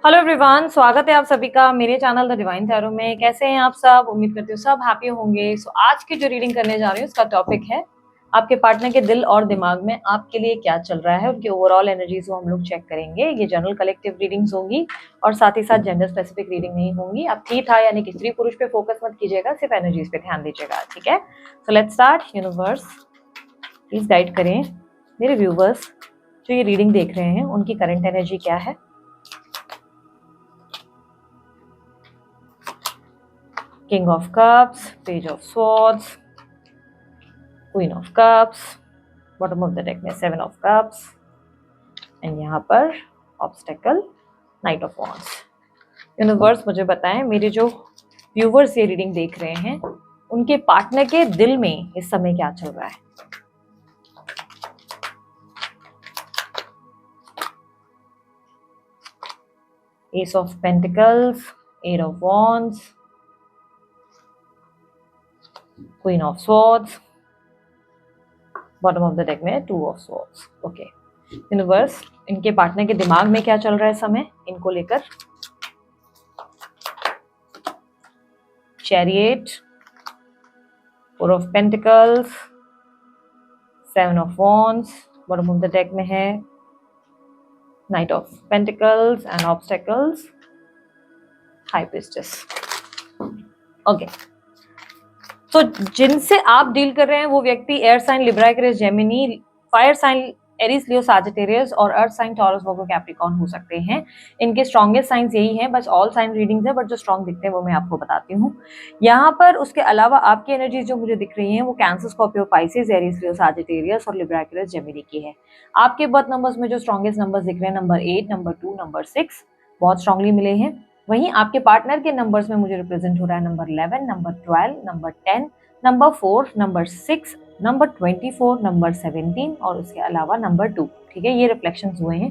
Hello everyone, स्वागत है आप सभी का मेरे चैनल द डिवाइन टैरो में। कैसे हैं आप सब? उम्मीद करती हूँ सब हैप्पी होंगे। आज की जो रीडिंग करने जा रही हूँ उसका टॉपिक है आपके पार्टनर के दिल और दिमाग में आपके लिए क्या चल रहा है, उनकी ओवरऑल एनर्जीज को हम लोग चेक करेंगे। ये जनरल कलेक्टिव रीडिंग्स होंगी और साथ ही साथ जेंडर स्पेसिफिक रीडिंग नहीं होंगी। आप थी था यानी कि स्त्री पुरुष पे फोकस मत कीजिएगा, सिर्फ एनर्जीज पे ध्यान दीजिएगा, ठीक है? So let's start. Universe please guide करें मेरे व्यूवर्स जो ये रीडिंग देख रहे हैं, उनकी करंट एनर्जी क्या है। King of Cups, Page of Swords, Queen of Cups, bottom of the deck में 7 of Cups एंड यहाँ पर obstacle, night of wands. Universe मुझे बताएं मेरे जो व्यूवर्स ये रीडिंग देख रहे हैं उनके पार्टनर के दिल में इस समय क्या चल रहा है। S of pentacles, 8 of Wands, queen of swords, bottom of the deck में 2 of Swords। ओके यूनिवर्स, इनके पार्टनर के दिमाग में क्या चल रहा है समय इनको लेकर। Chariot, 4 of Pentacles, 7 of Wands, bottom of the deck में है knight of pentacles and obstacles, high priestess. Okay तो जिनसे आप डील कर रहे हैं वो व्यक्ति air sign Libra, Aquarius, Gemini, fire sign Aries, Leo, Sagittarius और earth sign Taurus, Virgo, Capricorn हो सकते हैं। इनके स्ट्रॉन्गेस्ट साइंस यही हैं, बस ऑल साइन रीडिंग्स है, बट जो स्ट्रॉन्ग दिखते हैं वो मैं आपको बताती हूँ यहाँ पर। उसके अलावा आपकी एनर्जी जो मुझे दिख रही है वो cancer, Scorpio, Pisces, Aries, Leo, Sagittarius और लिब्रा, एक्वेरियस, जेमिनी की है। आपके बर्थ नंबर्स में जो स्ट्रॉन्गेस्ट नंबर्स दिख रहे हैं नंबर 8, नंबर 2, नंबर 6 बहुत स्ट्रांगली मिले हैं। वहीं आपके पार्टनर के नंबर्स में मुझे रिप्रेजेंट हो रहा है number 11, number 12, number 10, number 4, number 6, number 24, number 17 और उसके अलावा नंबर 2। ठीक है, ये रिफ्लेक्शंस हुए हैं।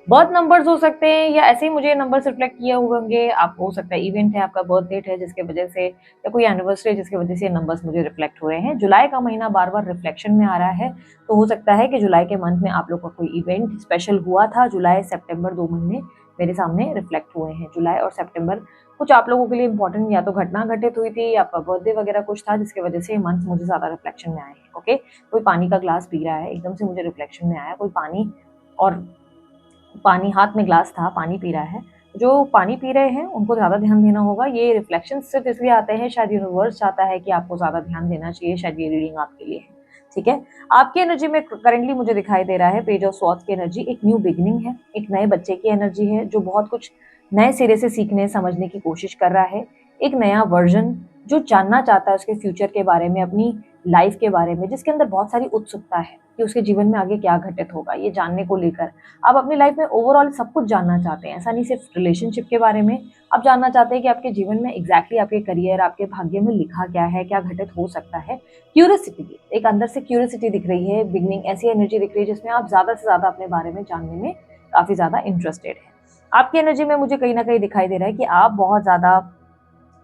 बर्थ नंबर्स हो सकते हैं या ऐसे ही मुझे नंबर्स रिफ्लेक्ट किए हुए होंगे। आप हो सकता है इवेंट है, आपका बर्थ डेट है जिसके वजह से, या कोई एनिवर्सरी है जिसकी वजह से ये नंबर्स मुझे रिफ्लेक्ट हो रहे हैं। जुलाई का महीना बार बार रिफ्लेक्शन में आ रहा है, तो हो सकता है कि जुलाई के मंथ में आप लोग का कोई इवेंट स्पेशल हुआ था। जुलाई सितंबर 2 महीने मेरे सामने रिफ्लेक्ट हुए हैं। जुलाई और सितंबर कुछ आप लोगों के लिए इंपॉर्टेंट या तो घटना घटित हुई थी या आपका बर्थडे वगैरह कुछ था जिसकी वजह से मंथ मुझे ज्यादा रिफ्लेक्शन में आए हैं। ओके, कोई पानी का ग्लास पी रहा है, एकदम से मुझे रिफ्लेक्शन में आया कोई पानी, और पानी हाथ में ग्लास था, पानी पी रहा है। जो पानी पी रहे हैं उनको ज्यादा ध्यान देना होगा। ये रिफ्लेक्शन सिर्फ इसलिए आते हैं, शायद यूनिवर्स चाहता है कि आपको ज्यादा ध्यान देना चाहिए, शायद ये रीडिंग आपके लिए है। ठीक है, आपकी एनर्जी में करंटली मुझे दिखाई दे रहा है पेज ऑफ स्वॉर्ड्स की एनर्जी एक न्यू बिगिनिंग है, एक नए बच्चे की एनर्जी है जो बहुत कुछ नए सिरे से सीखने समझने की कोशिश कर रहा है। एक नया वर्जन जो जानना चाहता है उसके फ्यूचर के बारे में, अपनी लाइफ के बारे में, जिसके अंदर बहुत सारी उत्सुकता है कि उसके जीवन में आगे क्या घटित होगा, ये जानने को लेकर आप अपनी लाइफ में ओवरऑल सब कुछ जानना चाहते हैं। ऐसा नहीं सिर्फ रिलेशनशिप के बारे में, आप जानना चाहते हैं कि आपके जीवन में एग्जैक्टली आपके करियर, आपके भाग्य में लिखा क्या है, क्या घटित हो सकता है। क्यूरियोसिटी, एक अंदर से क्यूरियोसिटी दिख रही है, बिगनिंग ऐसी एनर्जी दिख रही है जिसमें आप ज्यादा से ज्यादा अपने बारे में जानने में काफी ज्यादा इंटरेस्टेड है। आपकी एनर्जी में मुझे कहीं ना कहीं दिखाई दे रहा है कि आप बहुत ज्यादा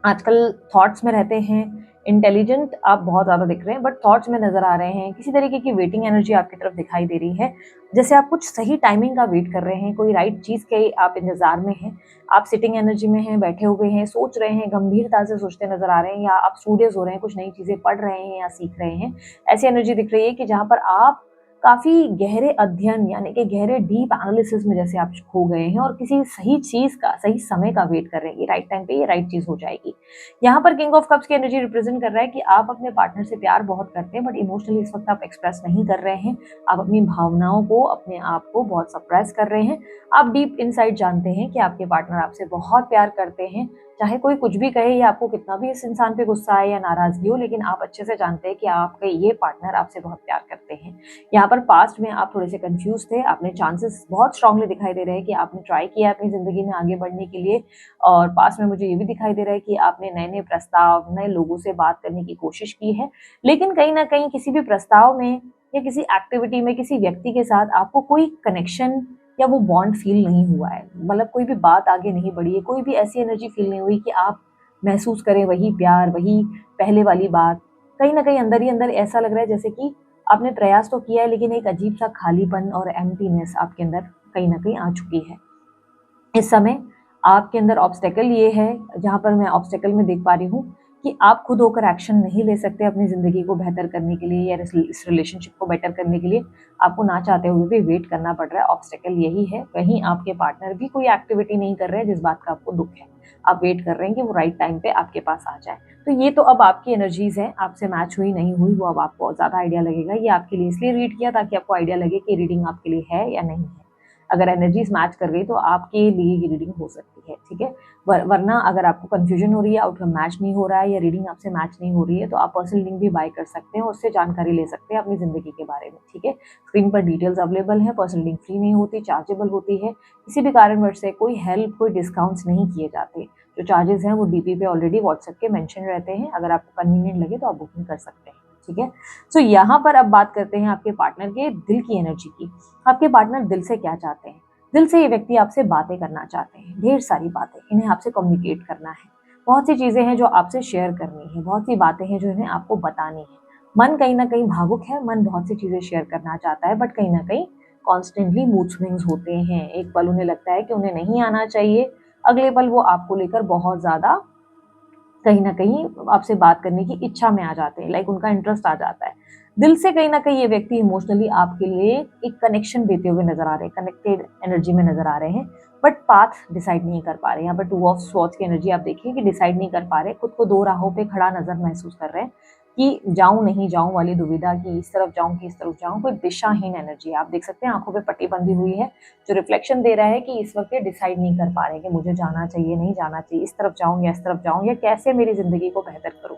आजकल थॉट्स में रहते हैं। इंटेलिजेंट आप बहुत ज्यादा दिख रहे हैं बट थॉट्स में नजर आ रहे हैं। किसी तरीके की वेटिंग एनर्जी आपकी तरफ दिखाई दे रही है, जैसे आप कुछ सही टाइमिंग का वेट कर रहे हैं, कोई राइट चीज के आप इंतजार में हैं। आप सिटिंग एनर्जी में हैं, बैठे हुए हैं, सोच रहे हैं, गंभीरता से सोचते नजर आ रहे हैं, या आप स्टूडियस हो रहे हैं, कुछ नई चीजें पढ़ रहे हैं या सीख रहे हैं। ऐसी एनर्जी दिख रही है कि जहां पर आप काफी गहरे अध्ययन यानी कि गहरे डीप एनालिसिस में जैसे आप खो गए हैं और किसी सही चीज का, सही समय का वेट कर रहे हैं। ये राइट टाइम पे ये राइट चीज हो जाएगी। यहाँ पर किंग ऑफ कप्स की एनर्जी रिप्रेजेंट कर रहा है कि आप अपने पार्टनर से प्यार बहुत करते हैं बट इमोशनली इस वक्त आप एक्सप्रेस नहीं कर रहे हैं। आप अपनी भावनाओं को, अपने आप को बहुत सप्रेस कर रहे हैं। आप डीप इनसाइड जानते हैं कि आपके पार्टनर आपसे बहुत प्यार करते हैं, चाहे कोई कुछ भी कहे या आपको कितना भी इस इंसान पे गुस्सा आए या नाराजगी हो, लेकिन आप अच्छे से जानते हैं कि आपके ये पार्टनर आपसे बहुत प्यार करते हैं। यहाँ पर पास्ट में आप थोड़े से कंफ्यूज थे, आपने चांसेस बहुत स्ट्रांगली दिखाई दे रहे हैं कि आपने ट्राई किया अपनी जिंदगी में आगे बढ़ने के लिए, और पास्ट में मुझे ये भी दिखाई दे रहा है कि आपने नए नए प्रस्ताव, नए लोगों से बात करने की कोशिश की है, लेकिन कहीं ना कहीं किसी भी प्रस्ताव में या किसी एक्टिविटी में किसी व्यक्ति के साथ आपको कोई कनेक्शन या वो बॉन्ड फील नहीं हुआ है। मतलब कोई भी बात आगे नहीं बढ़ी है, कोई भी ऐसी एनर्जी फील नहीं हुई कि आप महसूस करें वही प्यार, वही पहले वाली बात। कहीं ना कहीं अंदर ही अंदर ऐसा लग रहा है जैसे कि आपने प्रयास तो किया है लेकिन एक अजीब सा खालीपन और एम्प्टीनेस आपके अंदर कहीं ना कहीं आ चुकी है। इस समय आपके अंदर ऑब्स्टेकल ये है, जहाँ पर मैं ऑब्स्टेकल में देख पा रही हूँ कि आप खुद होकर एक्शन नहीं ले सकते अपनी ज़िंदगी को बेहतर करने के लिए या इस रिलेशनशिप को बेटर करने के लिए। आपको ना चाहते हुए भी वेट करना पड़ रहा है। ऑब्स्टेकल यही है, कहीं आपके पार्टनर भी कोई एक्टिविटी नहीं कर रहे हैं जिस बात का आपको दुख है। आप वेट कर रहे हैं कि वो राइट टाइम पे आपके पास आ जाए। तो ये तो अब आपकी एनर्जीज हैं, आपसे मैच हुई नहीं हुई वो अब आपको ज़्यादा आइडिया लगेगा। ये आपके लिए इसलिए रीड किया ताकि आपको आइडिया लगे कि रीडिंग आपके लिए है या नहीं है। अगर एनर्जीज मैच कर गई तो आपके लिए ये रीडिंग हो सकती है, ठीक है। वरना अगर आपको कंफ्यूजन हो रही है, आउटकम मैच नहीं हो रहा है या रीडिंग आपसे मैच नहीं हो रही है, तो आप पर्सनल रीडिंग भी बाय कर सकते हैं और उससे जानकारी ले सकते हैं अपनी ज़िंदगी के बारे में, ठीक है। स्क्रीन पर डिटेल्स अवेलेबल है। पर्सनल रीडिंग फ्री नहीं होती, चार्जेबल होती है। किसी भी कारणवश से कोई हेल्प, कोई डिस्काउंट्स नहीं किए जाते। जो चार्जेस हैं वो डीपी पे ऑलरेडी व्हाट्सएप के मेंशन रहते हैं। अगर आपको कन्वीनियंट लगे तो आप बुकिंग कर सकते हैं, ठीक है। सो यहाँ पर अब बात करते हैं आपके पार्टनर के दिल की एनर्जी की। आपके पार्टनर दिल से क्या चाहते हैं? दिल से ये व्यक्ति आपसे बातें करना चाहते हैं, ढेर सारी बातें, इन्हें आपसे कम्युनिकेट करना है। बहुत सी चीज़ें हैं जो आपसे शेयर करनी है, बहुत सी बातें हैं जो इन्हें आपको बतानी है। मन कहीं ना कहीं भावुक है, मन बहुत सी चीज़ें शेयर करना चाहता है, बट कहीं ना कहीं कॉन्स्टेंटली मूड स्विंग्स होते हैं। एक पल उन्हें लगता है कि उन्हें नहीं आना चाहिए, अगले पल वो आपको लेकर बहुत ज़्यादा कहीं न कहीं आपसे बात करने की इच्छा में आ जाते हैं, लाइक उनका इंटरेस्ट आ जाता है। दिल से कहीं न कहीं ये व्यक्ति इमोशनली आपके लिए एक कनेक्शन देते हुए नज़र आ रहे हैं, कनेक्टेड एनर्जी में नज़र आ रहे हैं, बट पाथ डिसाइड नहीं कर पा रहे हैं। यहाँ पर टू ऑफ स्वॉर्ड्स की एनर्जी आप देखिए कि डिसाइड नहीं कर पा रहे, खुद को दो राहों पे खड़ा नज़र महसूस कर रहे हैं कि जाऊँ नहीं जाऊँ वाली दुविधा, कि इस तरफ जाऊँ कि इस तरफ जाऊँ, कोई दिशाहीन एनर्जी है। आप देख सकते हैं आँखों पे पट्टी बंधी हुई है, जो रिफ्लेक्शन दे रहा है कि इस वक्त ये डिसाइड नहीं कर पा रहे हैं कि मुझे जाना चाहिए, नहीं जाना चाहिए, इस तरफ जाऊँ या इस तरफ जाऊँ, या कैसे मेरी ज़िंदगी को बेहतर करूँ।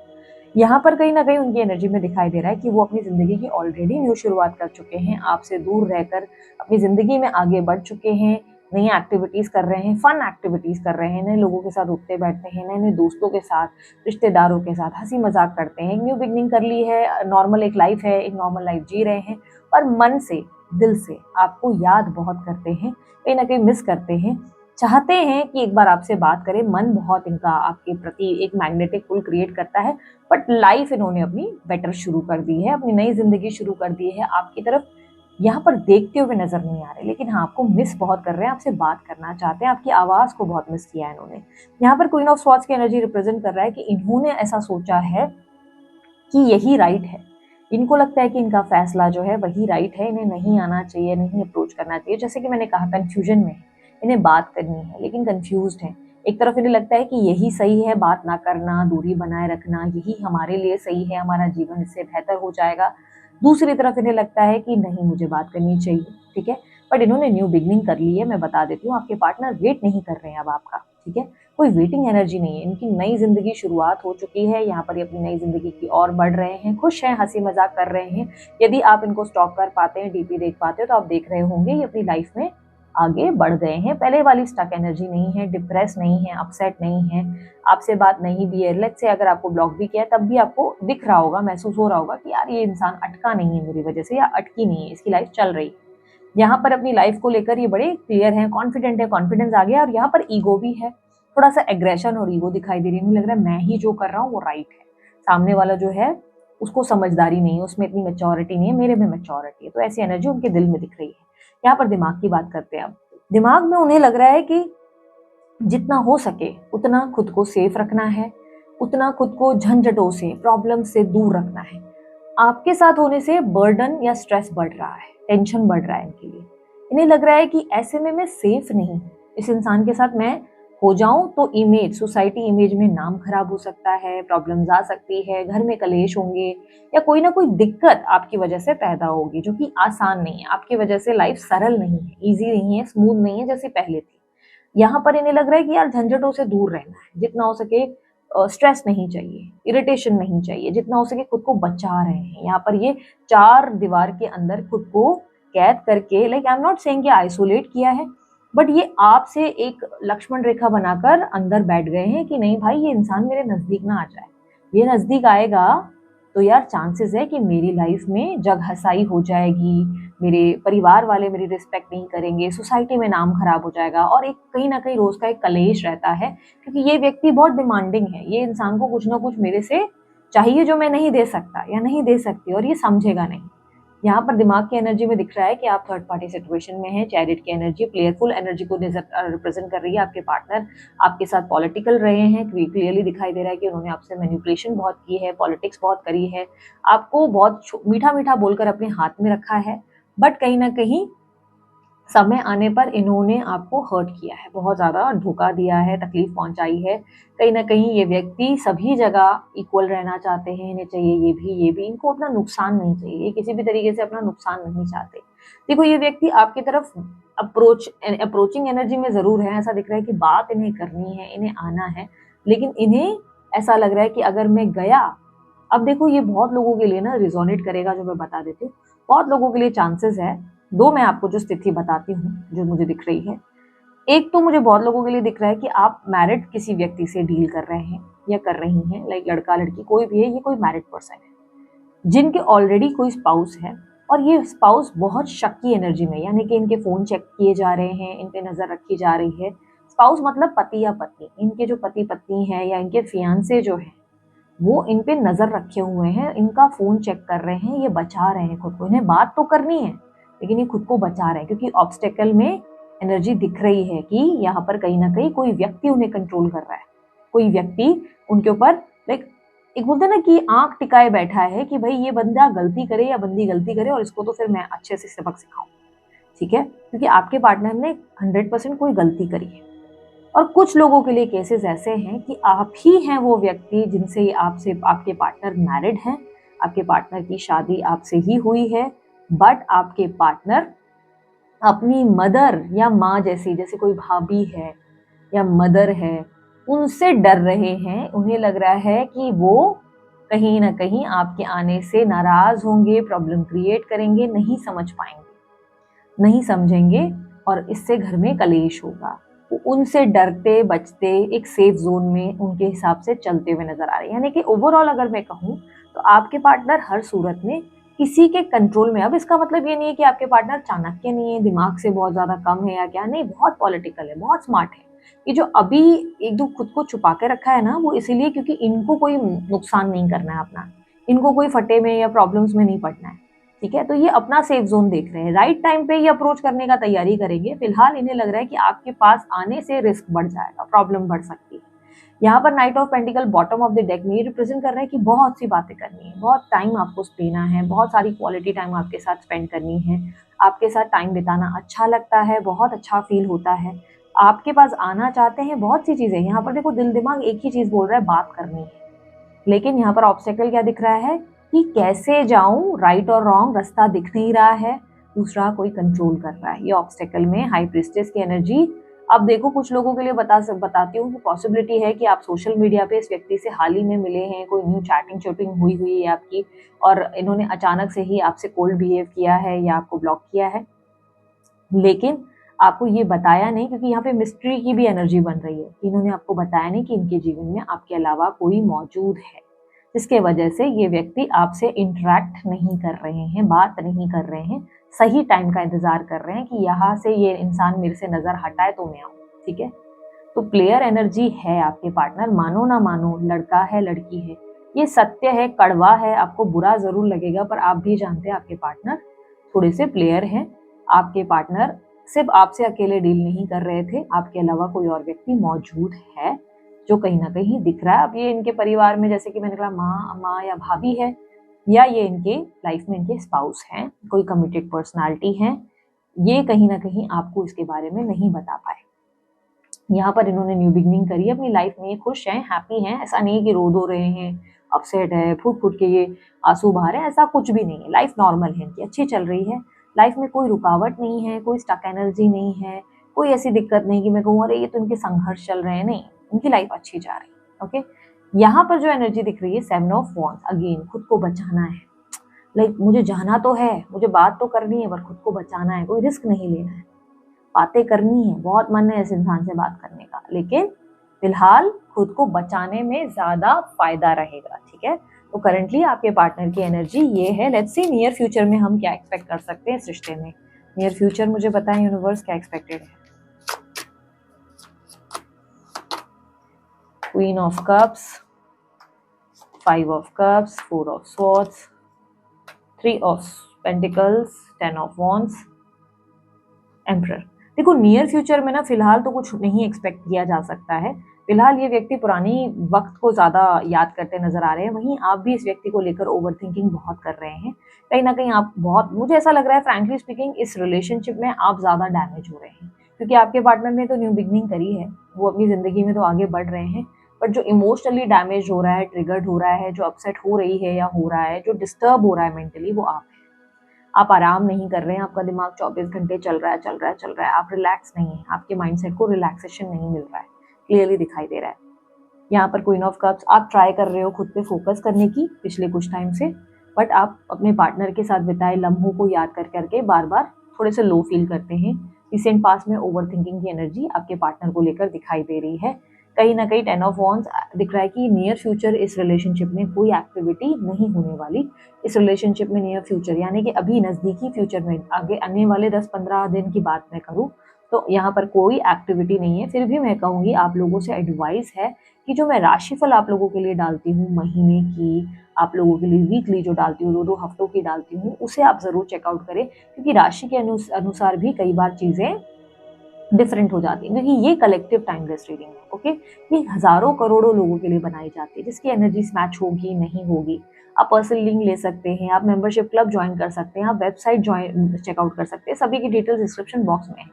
यहाँ पर कहीं न कहीं उनकी एनर्जी में दिखाई दे रहा है कि वो अपनी ज़िंदगी की ऑलरेडी न्यू शुरुआत कर चुके हैं, आपसे दूर रहकर अपनी ज़िंदगी में आगे बढ़ चुके हैं, नई एक्टिविटीज़ कर रहे हैं, फन एक्टिविटीज़ कर रहे हैं, नए लोगों के साथ उठते बैठते हैं, नए-नए दोस्तों के साथ, रिश्तेदारों के साथ हँसी-मज़ाक करते हैं, एक न्यू बिगिनिंग कर ली है, नॉर्मल एक लाइफ़ है, एक नॉर्मल लाइफ़ जी रहे हैं, और मन से, दिल से आपको याद बहुत करते हैं, कहीं न कहीं मिस करते हैं, चाहते हैं कि एक बार आपसे बात करें। मन बहुत इनका आपके प्रति एक मैग्नेटिक पुल क्रिएट करता है, बट लाइफ इन्होंने अपनी बेटर शुरू कर दी है, अपनी नई ज़िंदगी शुरू कर दी है। आपकी तरफ यहाँ पर देखते हुए नज़र नहीं आ रहे, लेकिन हाँ, आपको मिस बहुत कर रहे हैं, आपसे बात करना चाहते हैं, आपकी आवाज़ को बहुत मिस किया है इन्होंने। यहाँ पर क्वीन ऑफ स्वॉर्ड्स की एनर्जी रिप्रेजेंट कर रहा है कि इन्होंने ऐसा सोचा है कि यही राइट है। इनको लगता है कि इनका फैसला जो है वही राइट है, इन्हें नहीं आना चाहिए, नहीं अप्रोच करना चाहिए। जैसे कि मैंने कहा, कन्फ्यूजन में है, इन्हें बात करनी है लेकिन कन्फ्यूज्ड है। एक तरफ इन्हें लगता है कि यही सही है, बात ना करना, दूरी बनाए रखना, यही हमारे लिए सही है, हमारा जीवन इससे बेहतर हो जाएगा। दूसरी तरफ इन्हें लगता है कि नहीं, मुझे बात करनी चाहिए, ठीक है। बट इन्होंने न्यू बिगनिंग कर ली है। मैं बता देती हूँ, आपके पार्टनर वेट नहीं कर रहे हैं अब आपका, ठीक है। कोई वेटिंग एनर्जी नहीं है, इनकी नई ज़िंदगी शुरुआत हो चुकी है। यहाँ पर ये अपनी नई ज़िंदगी की ओर बढ़ रहे हैं, खुश हैं, हँसी मज़ाक कर रहे हैं। यदि आप इनको स्टॉक कर पाते हैं, डीपी देख पाते हो, तो आप देख रहे होंगे ये अपनी लाइफ में आगे बढ़ गए हैं। पहले वाली स्टक एनर्जी नहीं है, डिप्रेस नहीं है, अपसेट नहीं है, आपसे बात नहीं भी है। लेट्स से अगर आपको ब्लॉक भी किया है तब भी आपको दिख रहा होगा, महसूस हो रहा होगा कि यार ये इंसान अटका नहीं है मेरी वजह से, या अटकी नहीं है, इसकी लाइफ चल रही है। यहाँ पर अपनी लाइफ को लेकर ये बड़े क्लियर हैं, कॉन्फिडेंट है, कॉन्फिडेंस आ गया। और यहाँ पर ईगो भी है, थोड़ा सा एग्रेशन और ईगो दिखाई दे रही है। मुझे लग रहा है मैं ही जो कर रहा हूँ वो राइट है, सामने वाला जो है उसको समझदारी नहीं है, उसमें इतनी मैच्योरिटी नहीं है, मेरे में मैच्योरिटी है। तो ऐसी एनर्जी उनके दिल में दिख रही है। यहाँ पर दिमाग की बात करते हैं अब। दिमाग में उन्हें लग रहा है कि जितना हो सके उतना खुद को सेफ रखना है, उतना खुद को झंझटों से, प्रॉब्लम से दूर रखना है। आपके साथ होने से बर्डन या स्ट्रेस बढ़ रहा है, टेंशन बढ़ रहा है इनके लिए। इन्हें लग रहा है कि ऐसे में मैं सेफ नहीं हूँ, इस इंसान के साथ मैं हो जाऊं तो इमेज, सोसाइटी इमेज में नाम खराब हो सकता है, प्रॉब्लम्स आ सकती है, घर में कलेश होंगे, या कोई ना कोई दिक्कत आपकी वजह से पैदा होगी, जो कि आसान नहीं है। आपकी वजह से लाइफ सरल नहीं है, ईजी नहीं है, स्मूथ नहीं है जैसे पहले थी। यहाँ पर इन्हें लग रहा है कि यार झंझटों से दूर रहना है, जितना हो सके स्ट्रेस नहीं चाहिए, इरिटेशन नहीं चाहिए, जितना हो सके खुद को बचा रहे हैं। यहाँ पर ये चार दीवार के अंदर खुद को कैद करके, like I am not saying कि आइसोलेट किया है, बट ये आपसे एक लक्ष्मण रेखा बनाकर अंदर बैठ गए हैं कि नहीं भाई, ये इंसान मेरे नज़दीक ना आ जाए। ये नज़दीक आएगा तो यार चांसेस है कि मेरी लाइफ में जग हसाई हो जाएगी, मेरे परिवार वाले मेरी रिस्पेक्ट नहीं करेंगे, सोसाइटी में नाम खराब हो जाएगा। और एक कहीं ना कहीं रोज का एक कलेश रहता है, क्योंकि ये व्यक्ति बहुत डिमांडिंग है। ये इंसान को कुछ ना कुछ मेरे से चाहिए जो मैं नहीं दे सकता या नहीं दे सकती, और ये समझेगा नहीं। यहाँ पर दिमाग की एनर्जी में दिख रहा है कि आप थर्ड पार्टी सिचुएशन में हैं। चैरियट की एनर्जी प्लेयरफुल एनर्जी को रिप्रेजेंट कर रही है। आपके पार्टनर आपके साथ पॉलिटिकल रहे हैं, क्लियरली दिखाई दे रहा है कि उन्होंने आपसे मैनिपुलेशन बहुत की है, पॉलिटिक्स बहुत करी है, आपको बहुत मीठा मीठा बोलकर अपने हाथ में रखा है, बट कहीं ना कहीं समय आने पर इन्होंने आपको हर्ट किया है, बहुत ज़्यादा धोखा दिया है, तकलीफ पहुंचाई है। कहीं ना कहीं ये व्यक्ति सभी जगह इक्वल रहना चाहते हैं, इन्हें चाहिए ये भी, इनको अपना नुकसान नहीं चाहिए, ये किसी भी तरीके से अपना नुकसान नहीं चाहते। देखो ये व्यक्ति आपकी तरफ अप्रोचिंग एनर्जी में ज़रूर है, ऐसा दिख रहा है कि बात इन्हें करनी है, इन्हें आना है, लेकिन इन्हें ऐसा लग रहा है कि अगर मैं गया, अब देखो ये बहुत लोगों के लिए ना रिजोनेट करेगा जो मैं बता देती हूँ, बहुत लोगों के लिए चांसेस है। दो मैं आपको जो स्थिति बताती हूँ जो मुझे दिख रही है, एक तो मुझे बहुत लोगों के लिए दिख रहा है कि आप मैरिड किसी व्यक्ति से डील कर रहे हैं या कर रही हैं, लाइक लड़का लड़की कोई भी है, ये कोई मैरिड पर्सन है जिनके ऑलरेडी कोई स्पाउस है, और ये स्पाउस बहुत शक की एनर्जी में, यानी कि इनके फोन चेक किए जा रहे हैं, इन पे नजर रखी जा रही है। स्पाउस मतलब पति या पत्नी, इनके जो पति पत्नी है या इनके फियांसे जो है वो इन पे नजर रखे हुए हैं, इनका फोन चेक कर रहे हैं, ये बचा रहे हैं खुद को। इन्हें बात तो करनी है लेकिन ये खुद को बचा रहे हैं, क्योंकि ऑब्स्टेकल में एनर्जी दिख रही है कि यहाँ पर कहीं ना कहीं कोई व्यक्ति उन्हें कंट्रोल कर रहा है, कोई व्यक्ति उनके ऊपर लाइक एक बोलते हैं ना कि आंख टिकाए बैठा है कि भाई ये बंदा गलती करे या बंदी गलती करे और इसको तो फिर मैं अच्छे से सबक सिखाऊं, ठीक है, क्योंकि आपके पार्टनर ने 100% कोई गलती करी है। और कुछ लोगों के लिए केसेस ऐसे हैं कि आप ही हैं वो व्यक्ति जिनसे आपसे आपके पार्टनर मैरिड हैं, आपके पार्टनर की शादी आपसे ही हुई है, बट आपके पार्टनर अपनी मदर या माँ जैसी, जैसे कोई भाभी है या मदर है, उनसे डर रहे हैं। उन्हें लग रहा है कि वो कहीं ना कहीं आपके आने से नाराज होंगे, प्रॉब्लम क्रिएट करेंगे, नहीं समझ पाएंगे, नहीं समझेंगे और इससे घर में कलेश होगा। उनसे डरते बचते एक सेफ जोन में उनके हिसाब से चलते हुए नजर आ रहे हैं। यानी कि ओवरऑल अगर मैं कहूँ तो आपके पार्टनर हर सूरत में किसी के कंट्रोल में। अब इसका मतलब ये नहीं है कि आपके पार्टनर चाणक्य नहीं है, दिमाग से बहुत ज्यादा कम है या क्या, नहीं, बहुत पॉलिटिकल है, बहुत स्मार्ट है। ये जो अभी एक दो खुद को छुपा के रखा है ना, वो इसीलिए क्योंकि इनको कोई नुकसान नहीं करना है अपना, इनको कोई फटे में या प्रॉब्लम्स में नहीं पड़ना है, ठीक है। तो ये अपना सेफ जोन देख रहे हैं, राइट टाइम पे ये अप्रोच करने का तैयारी करेंगे। फिलहाल इन्हें लग रहा है कि आपके पास आने से रिस्क बढ़ जाएगा, प्रॉब्लम बढ़ सकती है। यहाँ पर night of pentacle bottom of the deck में ये रिप्रेजेंट कर रहा है कि बहुत सी बातें करनी है, बहुत टाइम आपको देना है, बहुत सारी क्वालिटी टाइम आपके साथ स्पेंड करनी है, आपके साथ टाइम बिताना अच्छा लगता है, बहुत अच्छा फील होता है, आपके पास आना चाहते हैं, बहुत सी चीजें। यहाँ पर देखो दिल दिमाग एक ही चीज बोल रहा है, बात करनी है, लेकिन यहाँ पर ऑब्स्टेकल क्या दिख रहा है कि कैसे जाऊं, राइट और रॉन्ग रास्ता दिख नहीं रहा है, दूसरा कोई कंट्रोल कर रहा है। ये ऑब्स्टेकल में हाई प्रिस्टेस की एनर्जी। अब देखो कुछ लोगों के लिए बताती हूँ कि पॉसिबिलिटी है कि आप सोशल मीडिया पे इस व्यक्ति से हाल ही में मिले हैं, कोई न्यू चैटिंग हुई है आपकी, और इन्होंने अचानक से ही आपसे कोल्ड बिहेव किया है या आपको ब्लॉक किया है, लेकिन आपको ये बताया नहीं, क्योंकि यहाँ पे मिस्ट्री की भी एनर्जी बन रही है। इन्होंने आपको बताया नहीं कि इनके जीवन में आपके अलावा कोई मौजूद है, जिसके वजह से ये व्यक्ति आपसे इंटरेक्ट नहीं कर रहे हैं, बात नहीं कर रहे हैं, सही टाइम का इंतजार कर रहे हैं कि यहाँ से ये इंसान मेरे से नजर हटाए तो मैं आऊँ, ठीक है। तो प्लेयर एनर्जी है आपके पार्टनर, मानो ना मानो, लड़का है लड़की है, ये सत्य है, कड़वा है, आपको बुरा जरूर लगेगा, पर आप भी जानते हैं आपके पार्टनर थोड़े से प्लेयर हैं। आपके पार्टनर सिर्फ आपसे अकेले डील नहीं कर रहे थे, आपके अलावा कोई और व्यक्ति मौजूद है जो कहीं ना कहीं दिख रहा है। अब ये इनके परिवार में, जैसे कि मैंने कहा, माँ या भाभी है, या ये इनके लाइफ में इनके स्पाउस हैं, कोई कमिटेड पर्सनालिटी हैं, ये कहीं ना कहीं आपको इसके बारे में नहीं बता पाए। यहाँ पर इन्होंने न्यू बिगनिंग करी है अपनी लाइफ में, खुश हैं, हैप्पी हैं, ऐसा नहीं कि रो रहे हैं, अपसेट है, फूट फूट के ये आंसू बहा रहे हैं, ऐसा कुछ भी नहीं है। लाइफ नॉर्मल है इनकी, अच्छी चल रही है, लाइफ में कोई रुकावट नहीं है, कोई स्टक एनर्जी नहीं है, कोई ऐसी दिक्कत नहीं कि मैं कहूँ अरे ये तो इनके संघर्ष चल रहे हैं, नहीं, इनकी लाइफ अच्छी जा रही है। ओके, यहाँ पर जो एनर्जी दिख रही है 7 ऑफ वॉन्ड्स, अगेन खुद को बचाना है, लाइक मुझे जाना तो है, मुझे बात तो करनी है, पर खुद को बचाना है, कोई रिस्क नहीं लेना है, बातें करनी है, बहुत मन है इस इंसान से बात करने का, लेकिन फिलहाल खुद को बचाने में ज्यादा फायदा रहेगा, ठीक है। तो करंटली आपके पार्टनर की एनर्जी ये है। लेट्स सी नियर फ्यूचर में हम क्या एक्सपेक्ट कर सकते हैं इस रिश्ते में। नियर फ्यूचर मुझे बताएं यूनिवर्स क्या एक्सपेक्टेड है। Queen of cups, 5 of cups, 4 of swords, 3 of pentacles, 10 of wands, emperor. देखो नियर फ्यूचर में ना फिलहाल तो कुछ नहीं एक्सपेक्ट किया जा सकता है। फिलहाल ये व्यक्ति पुरानी वक्त को ज़्यादा याद करते नजर आ रहे हैं। वहीं आप भी इस व्यक्ति को लेकर ओवर थिंकिंग बहुत कर रहे हैं। कहीं ना कहीं आप बहुत, मुझे ऐसा लग रहा है फ्रैंकली स्पीकिंग, इस रिलेशनशिप में आप ज़्यादा डैमेज हो रहे हैं, क्योंकि आपके पार्टनर ने तो न्यू बिगनिंग करी है, वो अपनी ज़िंदगी में तो आगे बढ़ रहे हैं, बट जो इमोशनली डैमेज हो रहा है, ट्रिगर्ड हो रहा है, जो अपसेट हो रही है या हो रहा है, जो डिस्टर्ब हो रहा है मेंटली, वो आप आराम नहीं कर रहे हैं। आपका दिमाग 24 घंटे चल रहा है। आप रिलैक्स नहीं है, आपके माइंडसेट को रिलैक्सेशन नहीं मिल रहा है, क्लियरली दिखाई दे रहा है। यहाँ पर क्वीन ऑफ कप्स, आप ट्राई कर रहे हो खुद पे फोकस करने की पिछले कुछ टाइम से, बट आप अपने पार्टनर के साथ बिताए लम्हों को याद कर करके बार बार थोड़े से लो फील करते हैं। रिसेंट पास्ट में ओवर थिंकिंग की एनर्जी आपके पार्टनर को लेकर दिखाई दे रही है। कहीं ना कहीं 10 ऑफ वॉन्ड्स दिख रहा है कि नियर फ्यूचर इस रिलेशनशिप में कोई एक्टिविटी नहीं होने वाली। इस रिलेशनशिप में नियर फ्यूचर यानी कि अभी नज़दीकी फ्यूचर में, आगे आने वाले 10-15 दिन की बात मैं करूँ तो यहाँ पर कोई एक्टिविटी नहीं है। फिर भी मैं कहूँगी आप लोगों से एडवाइस है कि जो मैं राशिफल आप लोगों के लिए डालती हूँ महीने की, आप लोगों के लिए वीकली जो डालती हूँ, 2-2 हफ्तों की डालती हूँ, उसे आप ज़रूर चेकआउट करें, क्योंकि राशि के अनुसार भी कई बार चीज़ें डिफरेंट हो जाती है, क्योंकि ये कलेक्टिव टाइमलेस रीडिंग है। ओके, ये हजारों करोड़ों लोगों के लिए बनाई जाती है, जिसकी एनर्जीज मैच होगी नहीं होगी। आप पर्सनल लिंक ले सकते हैं, आप मेंबरशिप क्लब ज्वाइन कर सकते हैं, आप वेबसाइट ज्वाइन चेकआउट कर सकते हैं, सभी की डिटेल्स डिस्क्रिप्शन बॉक्स में है।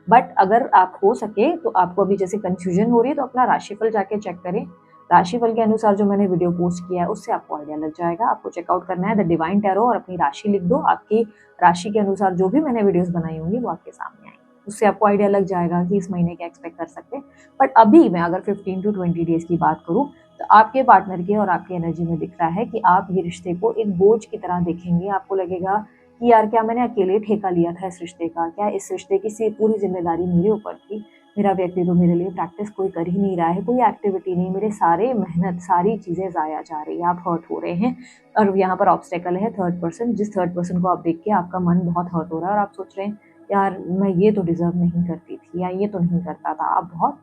बट अगर आप हो सके तो आपको अभी जैसे कंफ्यूजन हो रही है तो अपना राशिफल जाके चेक करें। राशिफल के अनुसार जो मैंने वीडियो पोस्ट किया है उससे आपको आइडिया लग जाएगा। आपको चेकआउट करना है द डिवाइन टैरो और अपनी राशि लिख दो। आपकी राशि के अनुसार जो भी मैंने वीडियोस बनाई होंगी वो आपके सामने आएंगी, उससे आपको आइडिया लग जाएगा कि इस महीने क्या एक्सपेक्ट कर सकते हैं। बट अभी मैं अगर 15 to 20 डेज की बात करूँ तो आपके पार्टनर के और आपकी एनर्जी में दिख रहा है कि आप ये रिश्ते को एक बोझ की तरह देखेंगे। आपको लगेगा कि यार क्या मैंने अकेले ठेका लिया था इस रिश्ते का, क्या इस रिश्ते की पूरी जिम्मेदारी मेरे ऊपर थी, मेरा व्यक्ति तो मेरे लिए प्रैक्टिस कोई कर ही नहीं रहा है, कोई एक्टिविटी नहीं, मेरे सारे मेहनत सारी चीज़ें ज़ाया जा रही है, आप हर्ट हो रहे हैं। और यहाँ पर ऑब्स्टेकल है थर्ड पर्सन, जिस थर्ड पर्सन को आप देख के आपका मन बहुत हर्ट हो रहा है और आप सोच रहे हैं यार मैं ये तो डिजर्व नहीं करती थी या ये तो नहीं करता था, आप बहुत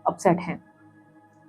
अपसेट हैं।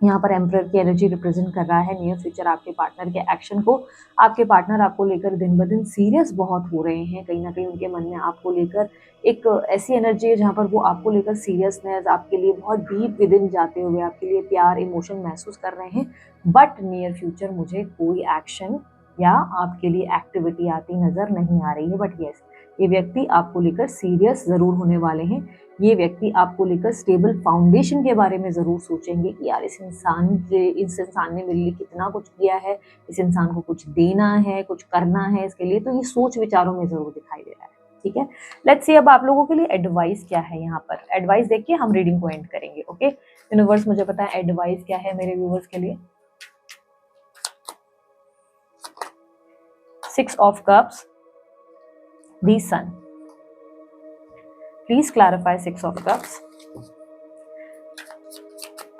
यहाँ पर एम्परर की एनर्जी रिप्रेजेंट कर रहा है नियर फ्यूचर आपके पार्टनर के एक्शन को। आपके पार्टनर आपको लेकर दिन ब दिन सीरियस बहुत हो रहे हैं। कहीं ना कहीं उनके मन में आपको लेकर एक ऐसी एनर्जी है जहाँ पर वो आपको लेकर सीरियसनेस, आपके लिए बहुत डीप विद इन जाते हुए आपके लिए प्यार इमोशन महसूस कर रहे हैं। बट नियर फ्यूचर मुझे कोई एक्शन या आपके लिए एक्टिविटी आती नज़र नहीं आ रही है। बट यस, ये व्यक्ति आपको लेकर सीरियस ज़रूर होने वाले हैं। ये व्यक्ति आपको लेकर स्टेबल फाउंडेशन के बारे में ज़रूर सोचेंगे कि यार इस इंसान ने मेरे लिए कितना कुछ किया है, इस इंसान को कुछ देना है, कुछ करना है इसके लिए, तो ये सोच विचारों में ज़रूर दिखाई दे रहा है। ठीक है, लेट्स सी अब आप लोगों के लिए एडवाइस क्या है। यहाँ पर एडवाइस देख के हम रीडिंग को एंड करेंगे। ओके यूनिवर्स, मुझे पता है एडवाइस क्या है मेरे व्यूवर्स के लिए। 6 of cups, the sun. Please clarify 6 of cups.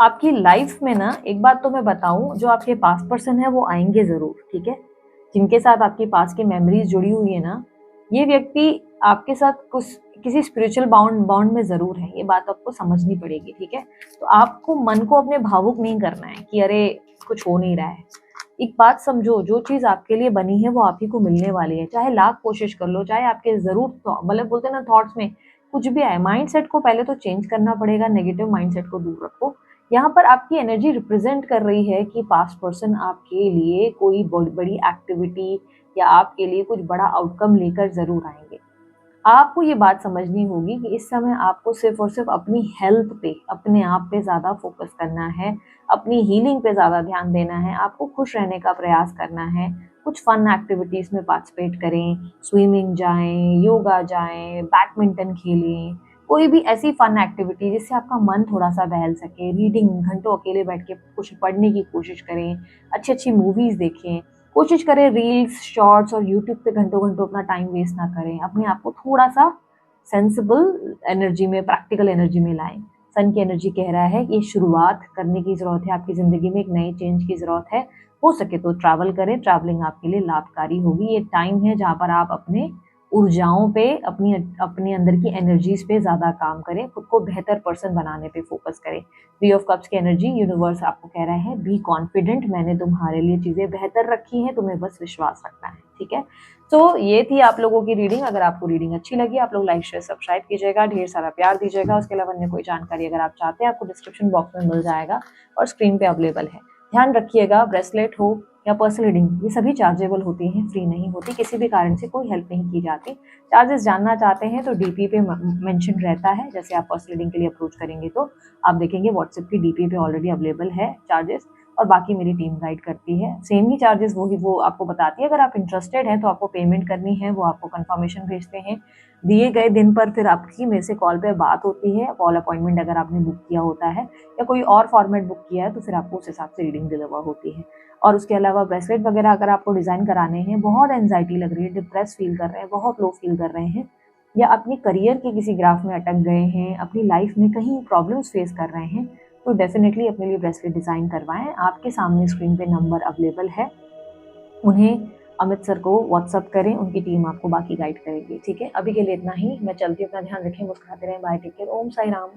आपकी लाइफ में ना एक बात तो मैं बताऊं, जो आपके पास्ट पर्सन है वो आएंगे जरूर, ठीक है, जिनके साथ आपकी पास्ट की मेमोरीज जुड़ी हुई है ना, ये व्यक्ति आपके साथ कुछ किसी स्पिरिचुअल बाउंड में जरूर है। ये बात आपको समझनी पड़ेगी, ठीक है। तो आपको मन को अपने भावुक नहीं करना है कि अरे कुछ हो नहीं रहा है। एक बात समझो, जो चीज आपके लिए बनी है वो आप ही को मिलने वाली है, चाहे लाख कोशिश कर लो, चाहे आपके जरूर मतलब बोलते हैं ना थॉट्स में कुछ भी आए, माइंडसेट को पहले तो चेंज करना पड़ेगा, नेगेटिव माइंडसेट को दूर रखो। यहाँ पर आपकी एनर्जी रिप्रेजेंट कर रही है कि पास्ट पर्सन आपके लिए कोई बड़ी एक्टिविटी या आपके लिए कुछ बड़ा आउटकम लेकर जरूर आएंगे। आपको ये बात समझनी होगी कि इस समय आपको सिर्फ और सिर्फ अपनी हेल्थ पे, अपने आप पे ज़्यादा फोकस करना है, अपनी हीलिंग पे ज़्यादा ध्यान देना है, आपको खुश रहने का प्रयास करना है। कुछ फन एक्टिविटीज़ में पार्टिसिपेट करें, स्विमिंग जाएं, योगा जाएं, बैडमिंटन खेलें, कोई भी ऐसी फन एक्टिविटी जिससे आपका मन थोड़ा सा बहल सके। रीडिंग, घंटों अकेले बैठ के कुछ पढ़ने की कोशिश करें, अच्छी अच्छी मूवीज़ देखें, कोशिश करें रील्स, शॉर्ट्स और यूट्यूब पे घंटों घंटों अपना टाइम वेस्ट ना करें। अपने आप को थोड़ा सा सेंसिबल एनर्जी में, प्रैक्टिकल एनर्जी में लाएं। सन की एनर्जी कह रहा है कि शुरुआत करने की ज़रूरत है, आपकी ज़िंदगी में एक नए चेंज की ज़रूरत है। हो सके तो ट्रैवल करें, ट्रैवलिंग आपके लिए लाभकारी होगी। ये टाइम है जहाँ पर आप अपने ऊर्जाओं पे, अपनी अंदर की एनर्जीज पे ज़्यादा काम करें, खुद को बेहतर पर्सन बनाने पे फोकस करें। 3 ऑफ कप्स की एनर्जी, यूनिवर्स आपको कह रहा है बी कॉन्फिडेंट, मैंने तुम्हारे लिए चीज़ें बेहतर रखी हैं, तुम्हें बस विश्वास रखना है। ठीक है। तो ये थी आप लोगों की रीडिंग। अगर आपको रीडिंग अच्छी लगी, आप लोग लाइक शेयर सब्सक्राइब कीजिएगा, ढेर सारा प्यार दीजिएगा। उसके अलावा अन्य कोई जानकारी अगर आप चाहते हैं, आपको डिस्क्रिप्शन बॉक्स में मिल जाएगा और स्क्रीन पे अवेलेबल है। ध्यान रखिएगा, ब्रेसलेट हो या पर्सनल रीडिंग, ये सभी चार्जेबल होती हैं, फ्री नहीं होती, किसी भी कारण से कोई हेल्प नहीं की जाती। चार्जेस जानना चाहते हैं तो डीपी पे मेंशन रहता है। जैसे आप पर्सनल रीडिंग के लिए अप्रोच करेंगे तो आप देखेंगे व्हाट्सएप की डीपी पे ऑलरेडी अवेलेबल है चार्जेस, और बाकी मेरी टीम गाइड करती है। सेम ही चार्जेस वो आपको बताती है। अगर आप इंटरेस्टेड हैं तो आपको पेमेंट करनी है, वो आपको कंफर्मेशन भेजते हैं दिए गए दिन पर। फिर आपकी मेरे से कॉल पे बात होती है, कॉल अपॉइंटमेंट अगर आपने बुक किया होता है या कोई और फॉर्मेट बुक किया है तो फिर आपको उस हिसाब से रीडिंग डिलीवर होती है। और उसके अलावा ब्रेसलेट वगैरह अगर आपको डिज़ाइन कराने हैं, बहुत एंजाइटी लग रही है, डिप्रेस फील कर रहे हैं, बहुत लो फील कर रहे हैं, या अपनी करियर के किसी ग्राफ में अटक गए हैं, अपनी लाइफ में कहीं प्रॉब्लम्स फेस कर रहे हैं, तो डेफिनेटली अपने लिए ब्रेसलेट डिज़ाइन करवाएं। आपके सामने स्क्रीन पे नंबर अवेलेबल है, उन्हें अमित सर को व्हाट्सअप करें, उनकी टीम आपको बाकी गाइड करेगी। ठीक है, अभी के लिए इतना ही। मैं चलती हूँ, अपना ध्यान रखें, मुस्कुराते रहें, बाय, टेक केयर, ओम साई राम।